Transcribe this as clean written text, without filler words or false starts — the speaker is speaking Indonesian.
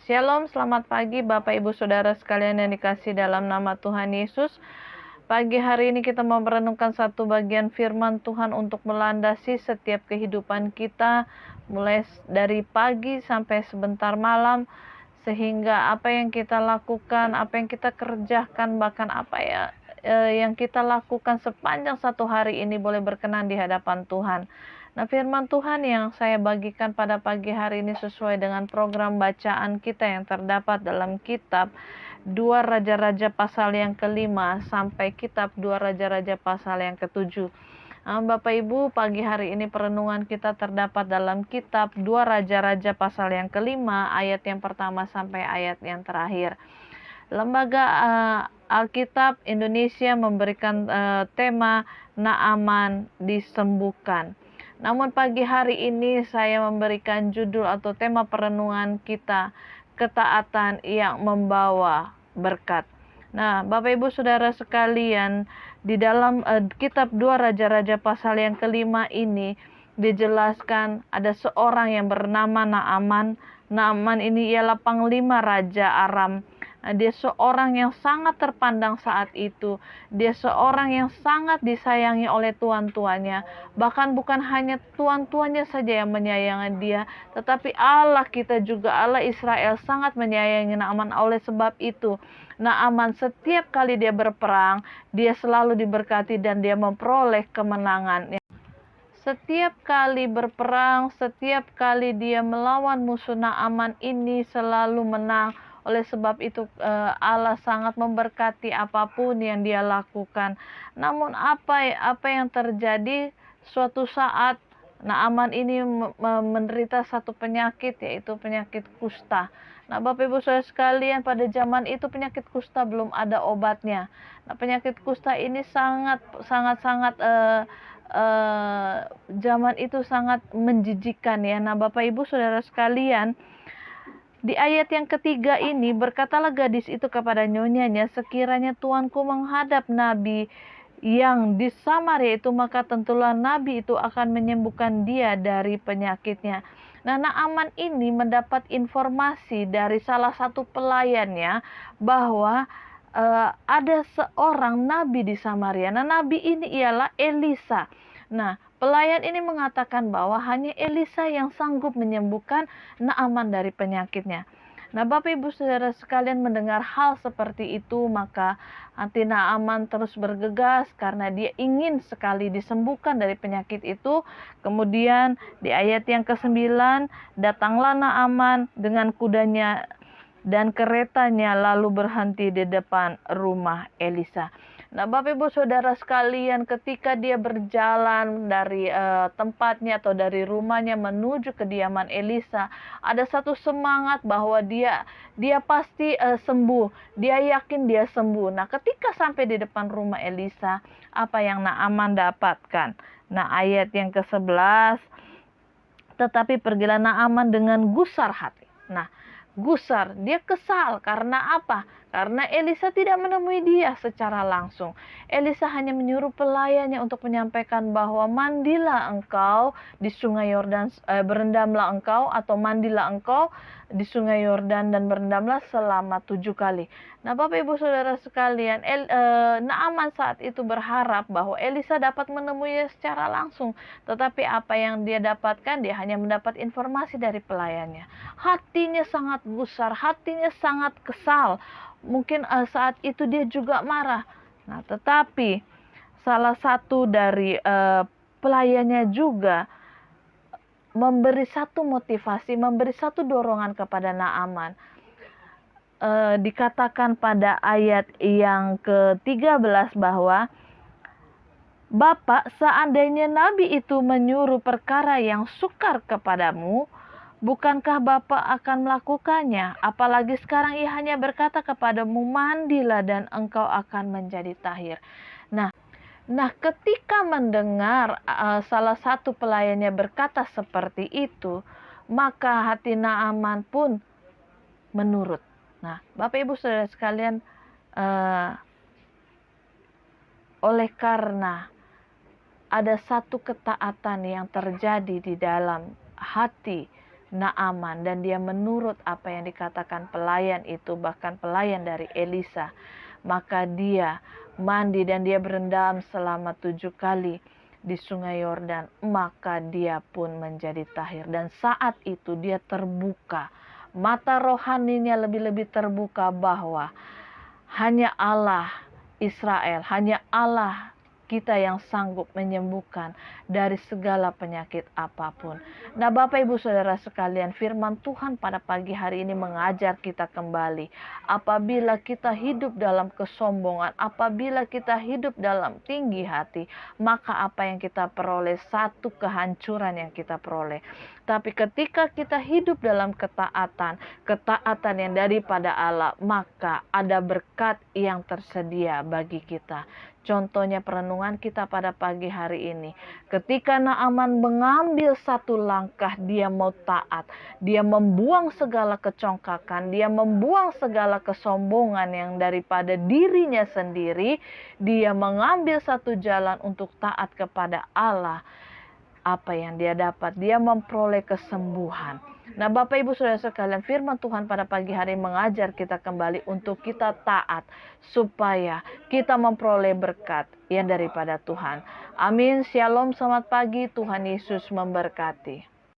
Shalom, selamat pagi Bapak Ibu Saudara sekalian yang dikasih dalam nama Tuhan Yesus. Pagi hari ini kita mau merenungkan satu bagian firman Tuhan untuk melandasi setiap kehidupan kita, mulai dari pagi sampai sebentar malam, sehingga apa yang kita lakukan, apa yang kita kerjakan, bahkan apa yang kita lakukan sepanjang satu hari ini boleh berkenan di hadapan Tuhan. Nah, firman Tuhan yang saya bagikan pada pagi hari ini sesuai dengan program bacaan kita yang terdapat dalam kitab 2 Raja-Raja pasal yang ke-5 sampai kitab 2 Raja-Raja pasal yang ke-7. Bapak Ibu, pagi hari ini perenungan kita terdapat dalam kitab 2 Raja-Raja pasal yang ke-5 ayat yang pertama sampai ayat yang terakhir. Lembaga Alkitab Indonesia memberikan tema Naaman disembuhkan. Namun pagi hari ini saya memberikan judul atau tema perenungan kita, ketaatan yang membawa berkat. Nah, Bapak Ibu Saudara sekalian, di dalam kitab 2 Raja-Raja pasal yang ke-5 ini dijelaskan ada seorang yang bernama Naaman. Naaman ini ialah panglima Raja Aram. Dia seorang yang sangat terpandang saat itu. Dia seorang yang sangat disayangi oleh tuan-tuannya. Bahkan bukan hanya tuan-tuannya saja yang menyayangi dia, tetapi Allah kita juga, Allah Israel sangat menyayangi Naaman. Oleh sebab itu, Naaman setiap kali dia berperang, dia selalu diberkati dan dia memperoleh kemenangan. Setiap kali berperang, setiap kali dia melawan musuh, Naaman ini selalu menang. Oleh sebab itu Allah sangat memberkati apapun yang dia lakukan. Namun apa yang terjadi suatu saat Naaman ini menderita satu penyakit, yaitu penyakit kusta. Nah, Bapak Ibu Saudara sekalian, pada zaman itu penyakit kusta belum ada obatnya. Nah, penyakit kusta ini sangat zaman itu sangat menjijikan ya. Nah, Bapak Ibu Saudara sekalian, di ayat yang ketiga ini berkatalah gadis itu kepada nyonyanya, sekiranya tuanku menghadap nabi yang di Samaria itu, maka tentulah nabi itu akan menyembuhkan dia dari penyakitnya. Nah, Naaman ini mendapat informasi dari salah satu pelayannya bahwa ada seorang nabi di Samaria. Nah, nabi ini ialah Elisa. Nah, pelayan ini mengatakan bahwa hanya Elisa yang sanggup menyembuhkan Naaman dari penyakitnya. Nah, Bapak Ibu Saudara sekalian mendengar hal seperti itu, maka hati Naaman terus bergegas karena dia ingin sekali disembuhkan dari penyakit itu. Kemudian di ayat yang ke-9, datanglah Naaman dengan kudanya dan keretanya lalu berhenti di depan rumah Elisa. Nah, Bapak Ibu Saudara sekalian, ketika dia berjalan dari tempatnya atau dari rumahnya menuju kediaman Elisa, ada satu semangat bahwa dia pasti sembuh. Dia yakin dia sembuh. Nah, ketika sampai di depan rumah Elisa, apa yang Naaman dapatkan? Nah, ayat yang ke-11, tetapi pergilah Naaman dengan gusar hati. Nah, gusar, dia kesal karena apa? Karena Elisa tidak menemui dia secara langsung. Elisa hanya menyuruh pelayannya untuk menyampaikan bahwa mandilah engkau di sungai Yordan, berendamlah engkau atau mandilah engkau di sungai Yordan dan berendamlah selama 7 kali. Nah, Bapak Ibu Saudara sekalian, Naaman saat itu berharap bahwa Elisa dapat menemuinya secara langsung. Tetapi apa yang dia dapatkan, dia hanya mendapat informasi dari pelayannya. Hatinya sangat gusar, hatinya sangat kesal. Mungkin saat itu dia juga marah. Nah, tetapi salah satu dari pelayannya juga memberi satu motivasi, memberi satu dorongan kepada Naaman. Dikatakan pada ayat yang ke-13 bahwa Bapak, seandainya nabi itu menyuruh perkara yang sukar kepadamu, bukankah Bapak akan melakukannya? Apalagi sekarang ia hanya berkata kepadamu, mandilah dan engkau akan menjadi tahir. Nah, ketika mendengar salah satu pelayannya berkata seperti itu, maka hati Naaman pun menurut. Nah, Bapak Ibu Saudara sekalian, oleh karena ada satu ketaatan yang terjadi di dalam hati Naaman, dan dia menurut apa yang dikatakan pelayan itu, bahkan pelayan dari Elisa. Maka dia mandi dan dia berendam selama 7 kali di sungai Yordan, maka dia pun menjadi tahir. Dan saat itu dia terbuka, mata rohaninya lebih-lebih terbuka bahwa hanya Allah Israel, hanya Allah kita yang sanggup menyembuhkan dari segala penyakit apapun. Nah, Bapak Ibu Saudara sekalian, firman Tuhan pada pagi hari ini mengajar kita kembali. Apabila kita hidup dalam kesombongan, apabila kita hidup dalam tinggi hati, maka apa yang kita peroleh? Satu kehancuran yang kita peroleh. Tapi ketika kita hidup dalam ketaatan yang daripada Allah, maka ada berkat yang tersedia bagi kita. Contohnya perenungan kita pada pagi hari ini. Ketika Naaman mengambil satu langkah, dia mau taat. Dia membuang segala kecongkakan, dia membuang segala kesombongan yang daripada dirinya sendiri. Dia mengambil satu jalan untuk taat kepada Allah. Apa yang dia dapat? Dia memperoleh kesembuhan. Nah, Bapak Ibu Saudara sekalian, firman Tuhan pada pagi hari mengajar kita kembali untuk kita taat supaya kita memperoleh berkat yang daripada Tuhan. Amin. Shalom, selamat pagi. Tuhan Yesus memberkati.